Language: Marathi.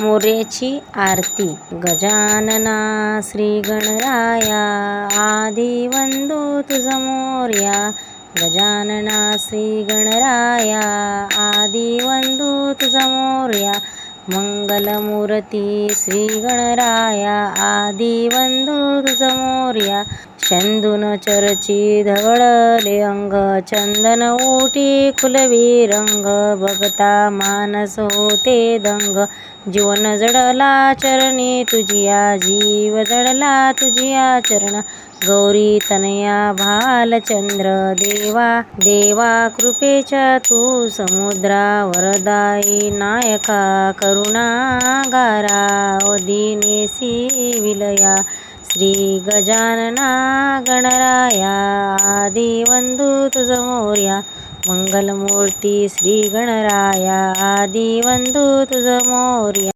मोर्याची आरती. गजानना श्री गणराया, आदी वंदू तुझ मोरया. गजानना श्री गणराया, आदी वंदू तुझ मोरया. मंगलमूर्ती श्री गणराया, आदी वंदू तुझ मोरया. शंदून चरची धवळले अंग, चंदन उटी खुलवी रंग. बघता मानस होते दंग, जीवन जडला चरणी तुझिया. जीव जडला तुझिया चरण, गौरी तनया भालचंद्र. देवा कृपेच्या तू समुद्रा, वरदाई नायका करुणागारा. दीनेसी विलया श्री गजानना गणराया, आदी वंदू तुझ मोरया. मंगलमूर्ती श्री गणराया, आदी वंदू तुझ मोरया.